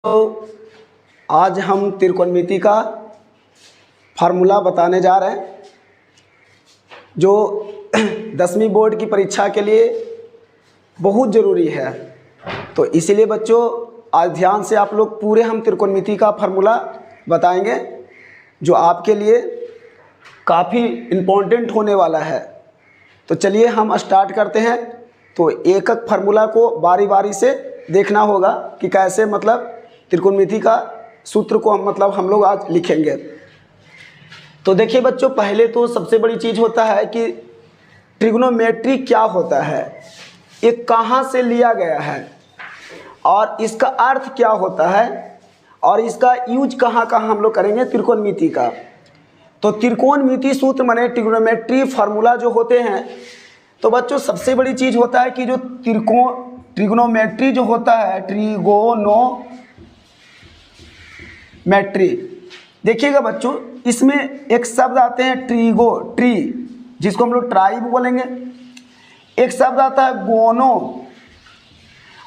तो आज हम त्रिकोणमिति का फार्मूला बताने जा रहे हैं जो 10वीं बोर्ड की परीक्षा के लिए बहुत ज़रूरी है। तो इसीलिए बच्चों आज ध्यान से आप लोग पूरे हम त्रिकोणमिति का फार्मूला बताएंगे जो आपके लिए काफ़ी इम्पोर्टेंट होने वाला है। तो चलिए हम स्टार्ट करते हैं। तो एक एक फार्मूला को बारी बारी से देखना होगा कि कैसे मतलब त्रिकोणमिति का सूत्र को हम लोग आज लिखेंगे। तो देखिए बच्चों, पहले तो सबसे बड़ी चीज़ होता है कि ट्रिग्नोमेट्री क्या होता है, ये कहाँ से लिया गया है और इसका अर्थ क्या होता है और इसका यूज कहाँ कहाँ हम लोग करेंगे त्रिकोणमिति का। तो त्रिकोणमिति सूत्र माने ट्रिग्नोमेट्री फार्मूला जो होते हैं। तो बच्चों सबसे बड़ी चीज़ होता है कि जो ट्रिग्नोमेट्री जो होता है, ट्रिगोनोमेट्री, देखिएगा बच्चों इसमें एक शब्द आते हैं ट्री जिसको हम लोग ट्राई बोलेंगे, एक शब्द आता है गोनो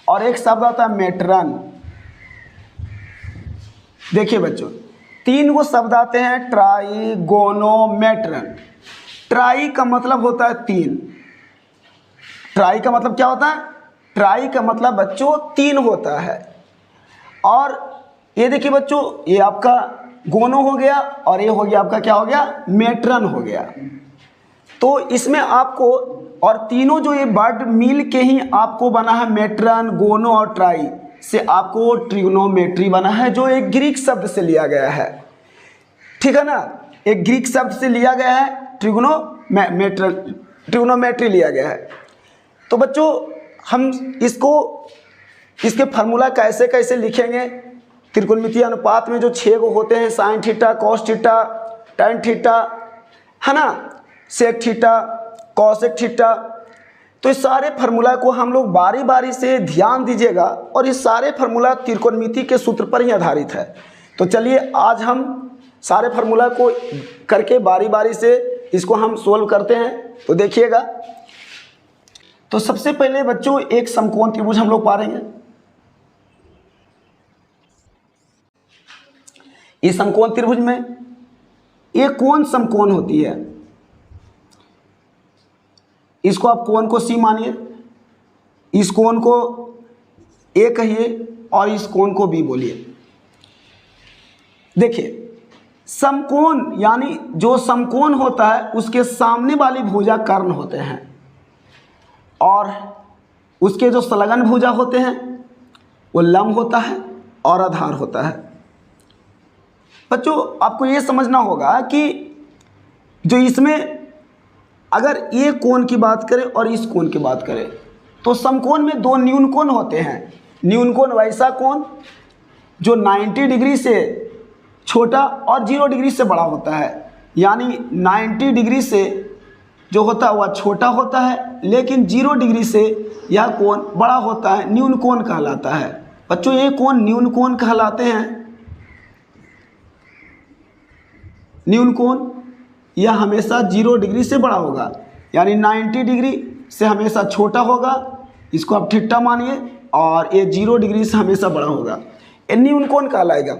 और एक शब्द आता है मेट्रन। देखिए बच्चों तीन गो शब्द आते हैं, ट्राई, गोनो, मेट्रन। ट्राई का मतलब होता है तीन। ट्राई का मतलब क्या होता है? ट्राई का मतलब बच्चों तीन होता है। और ये देखिए बच्चों, ये आपका गोनो हो गया और ये हो गया आपका क्या हो गया, मेट्रन हो गया। तो इसमें आपको और तीनों जो ये वर्ड मिल के ही आपको बना है मेट्रन, गोनो और ट्राई से आपको ट्रिग्नोमेट्री बना है, जो एक ग्रीक शब्द से लिया गया है। ठीक है ना, एक ग्रीक शब्द से लिया गया है, ट्रिग्नोमेट्री लिया गया है। तो बच्चों हम इसके फार्मूला कैसे कैसे लिखेंगे। त्रिकोणमितीय अनुपात में जो 6 गो होते हैं, sine theta, cos theta, tan theta, है ना, सेक थीटा, कॉसेक थीटा। तो इस सारे फार्मूला को हम लोग बारी बारी से ध्यान दीजिएगा और ये सारे फार्मूला त्रिकोणमिति के सूत्र पर ही आधारित है। तो चलिए आज हम सारे फार्मूला को करके बारी बारी से इसको हम सोल्व करते हैं। तो देखिएगा, तो सबसे पहले बच्चों एक समकोण त्रिभुज हम लोग पाएंगे। इस समकोण त्रिभुज में एक कोण समकोण होती है, इसको आप कोण को सी मानिए, इस कोण को ए कहिए और इस कोण को बी बोलिए। देखिए समकोण यानी जो समकोण होता है उसके सामने वाली भुजा कर्ण होते हैं और उसके जो संलग्न भुजा होते हैं वो लंब होता है और आधार होता है। बच्चों आपको ये समझना होगा कि जो इसमें अगर ये कोण की बात करें और इस कोण की बात करें तो समकोण में दो न्यून कोण होते हैं। न्यून कोण वैसा कोण जो 90 डिग्री से छोटा और 0 डिग्री से बड़ा होता है, यानी 90 डिग्री से जो होता है वह छोटा होता है लेकिन 0 डिग्री से यह कोण बड़ा होता है, न्यून कोण कहलाता है। बच्चों ये कोण न्यून कोण कहलाते हैं। न्यून कोण यह हमेशा 0 डिग्री से बड़ा होगा, यानी 90 डिग्री से हमेशा छोटा होगा, इसको आप थीटा मानिए, और ये 0 डिग्री से हमेशा बड़ा होगा, ये न्यून कोण कहलाएगा।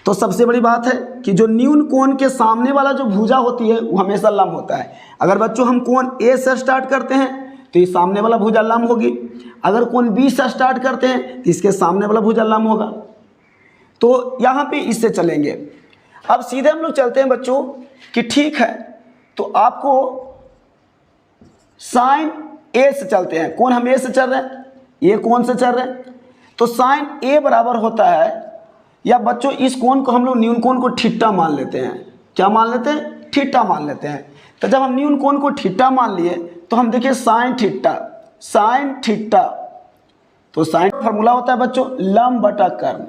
तो सबसे बड़ी बात है कि जो न्यून कोण के सामने वाला जो भुजा होती है वो हमेशा लंब होता है। अगर बच्चों हम कोण ए से स्टार्ट करते हैं तो ये सामने वाला भुजा लंब होगी, अगर कोण बी से स्टार्ट करते हैं तो इसके सामने वाला भुजा लंब होगा। तो यहाँ पे इससे चलेंगे। अब सीधे हम लोग चलते हैं बच्चों कि ठीक है, तो आपको साइन ए से चलते हैं। कौन हम ए से चल रहे हैं, ये कौन से चल रहे हैं, तो साइन ए बराबर होता है, या बच्चों इस कोण को हम लोग न्यून कोण को थीटा मान लेते हैं। क्या मान लेते हैं? थीटा मान लेते हैं। तो जब हम न्यून कोण को थीटा मान लिए तो हम देखिए साइन थीटा, तो साइन फार्मूला होता है बच्चों लंब बटा कर्ण।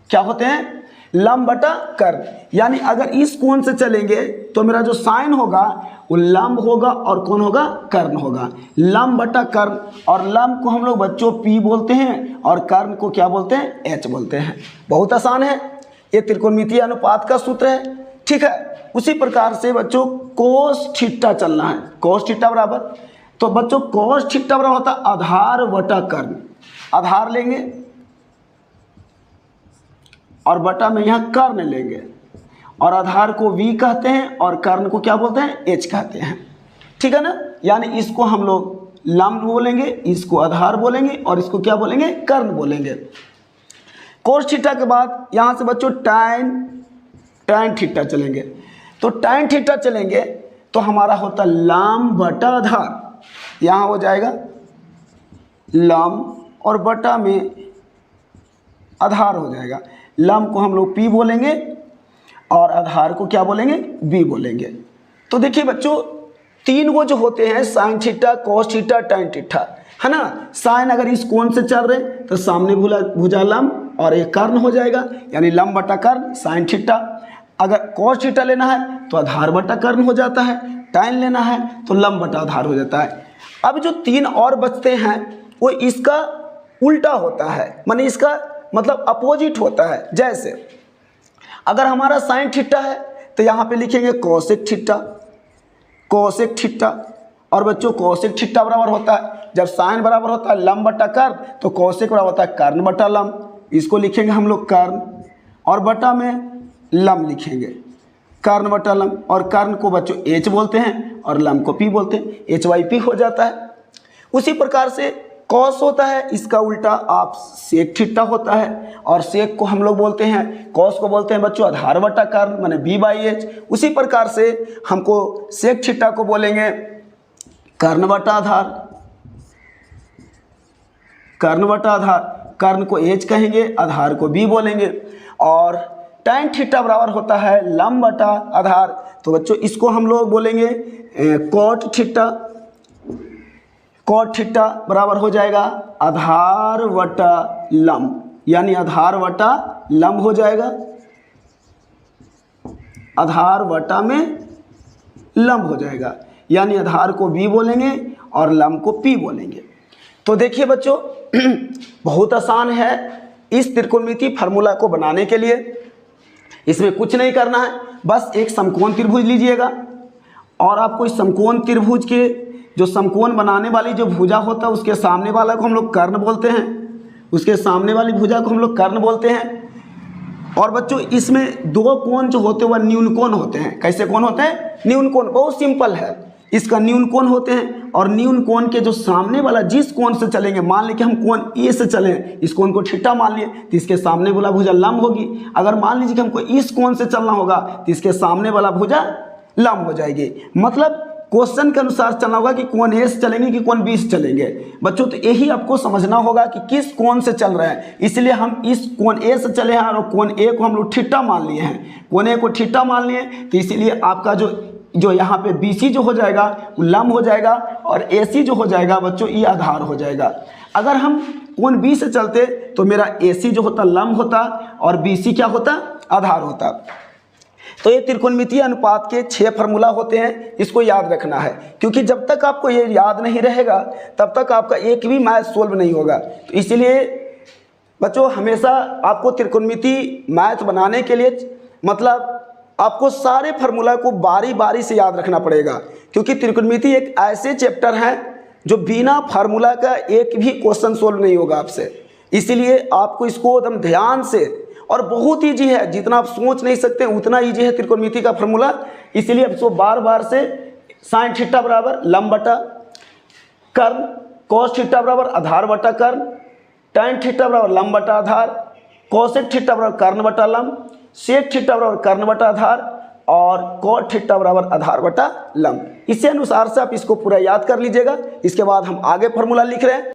क्या होते हैं? लंब बटा कर्ण। यानी अगर इस कोण से चलेंगे तो मेरा जो साइन होगा वो लंब होगा और कौन होगा? कर्ण होगा। लंब बटा कर्ण, और लंब को हम लोग बच्चों P बोलते हैं और कर्ण को क्या बोलते हैं? H बोलते हैं। बहुत आसान है, ये त्रिकोणमितीय अनुपात का सूत्र है। ठीक है, उसी प्रकार से बच्चों कोस थीटा चलना है। कोस थीटा बराबर, तो बच्चों कोस थीटा बराबर होता है आधार बटा कर्ण। आधार लेंगे और बटा में यहाँ कर्ण लेंगे, और आधार को v कहते हैं और कर्ण को क्या बोलते हैं, h कहते हैं। ठीक है ना, यानी इसको हम लोग लंब बोलेंगे, इसको आधार बोलेंगे और इसको क्या बोलेंगे, कर्ण बोलेंगे। कोस थीटा के बाद यहाँ से बच्चों tan थीटा चलेंगे। तो tan थीटा चलेंगे तो हमारा होता लंब बटा आधार, यहाँ हो जाएगा लंब और बटा में आधार हो जाएगा। लंब को हम लोग p बोलेंगे और आधार को क्या बोलेंगे, b बोलेंगे। तो देखिए बच्चों, तीन वो जो होते हैं sine theta, cos theta, tan theta, है ना। साइन अगर इस कोण से चल रहे तो सामने भुजा लंब और एक कर्ण हो जाएगा, यानी लंब बटा कर्ण साइन थीटा। अगर कोस थीटा लेना है तो आधार बटा कर्ण हो जाता है, tan लेना है तो लंब बटा आधार हो जाता है। अब जो तीन और बचते हैं वो इसका उल्टा होता है, माने इसका मतलब अपोजिट होता है। जैसे अगर हमारा साइन थीटा है तो यहाँ पे लिखेंगे कोसेक थीटा, कोसेक थीटा। और बच्चों कोसेक थीटा बराबर होता है, जब साइन बराबर होता है लंब बटा कर्ण तो कोसेक बराबर होता है कर्ण बटा लंब। इसको लिखेंगे हम लोग कर्ण और बटा में लंब लिखेंगे, कर्ण बटा लंब। और कर्ण को बच्चों h बोलते हैं और लंब को p बोलते हैं, h/p हो जाता है। उसी प्रकार से कॉस होता है, इसका उल्टा आप सेक थीटा होता है, और सेक को हम लोग बोलते हैं, कॉस को बोलते हैं बच्चों आधार बटा कर्ण माने b/h। उसी प्रकार से हमको सेक थीटा को बोलेंगे कर्ण बटा आधार, कर्ण बटा आधार। कर्ण को h कहेंगे, आधार को b बोलेंगे। और tan थीटा बराबर होता है लंब बटा आधार, तो बच्चों इसको हम लोग बोलेंगे कॉट थीटा। कॉट थीटा बराबर हो जाएगा आधार बटा लंब, यानी आधार बटा लंब हो जाएगा, आधार बटा में लंब हो जाएगा, यानी आधार को b बोलेंगे और लंब को p बोलेंगे। तो देखिए बच्चों, बहुत आसान है इस त्रिकोणमितीय फार्मूला को बनाने के लिए। इसमें कुछ नहीं करना है, बस एक समकोण त्रिभुज लीजिएगा और आपको इस समकोण त्रिभुज के जो समकोण बनाने वाली जो भुजा होता है उसके सामने वाला को हम लोग कर्ण बोलते हैं, उसके सामने वाली भुजा को हम लोग कर्ण बोलते हैं। और बच्चों इसमें दो कोण जो होते हैं वह न्यून कोण होते हैं। कैसे कोण होते हैं, न्यून कोण। बहुत सिंपल है, इसका न्यून कोण होते हैं। और न्यून कोण के जो सामने वाला जिस कोण से चलेंगे, मान लीजिए कि हम कोण ए से चलें, इस कोण को थीटा मान लिए तो इसके सामने वाला भुजा लंब होगी। अगर मान लीजिए कि हमको इस कोण से चलना होगा तो इसके सामने वाला भुजा लंब हो जाएगी। मतलब क्वेश्चन के अनुसार चलना होगा कि कोण ए से चलेंगे कि कोण बी से चलेंगे। बच्चों तो यही आपको समझना होगा कि किस कोण से चल रहे हैं। इसलिए हम इस कोण ए से चले हैं और कोण ए को हम लोग थीटा मान लिए हैं, कोण ए को थीटा मान लिए, तो इसीलिए आपका जो यहाँ पे BC जो हो जाएगा वो लंब हो जाएगा और AC जो हो जाएगा बच्चों ये आधार हो जाएगा। अगर हम कोण B से चलते तो मेरा AC जो होता लंब होता और BC क्या होता, आधार होता। तो ये त्रिकोणमितीय अनुपात के 6 फार्मूला होते हैं, इसको याद रखना है, क्योंकि जब तक आपको ये याद नहीं रहेगा तब तक आपका एक भी मैथ सोल्व नहीं होगा। तो इसीलिए बच्चों हमेशा आपको त्रिकोणमितीय मैथ बनाने के लिए मतलब आपको सारे फार्मूला को बारी बारी से याद रखना पड़ेगा, क्योंकि त्रिकोणमिति एक ऐसे चैप्टर हैं जो बिना फार्मूला का एक भी क्वेश्चन सोल्व नहीं होगा आपसे। इसीलिए आपको इसको एकदम ध्यान से, और बहुत ईजी है, जितना आप सोच नहीं सकते उतना ईजी है त्रिकोणमिति का फार्मूला। इसीलिए आपको बार बार से साइन थीटा बराबर लंब बटा कर्ण, कॉस थीटा बराबर आधार बटा कर्ण, tan थीटा बराबर लंब बटा आधार, कोसेक थीटा बराबर कर्ण बटा लंब, सेक थीटा बराबर कर्ण बटा आधार और कॉट थीटा बराबर आधार बटा लंब। इसी अनुसार से आप इसको पूरा याद कर लीजिएगा। इसके बाद हम आगे फार्मूला लिख रहे हैं।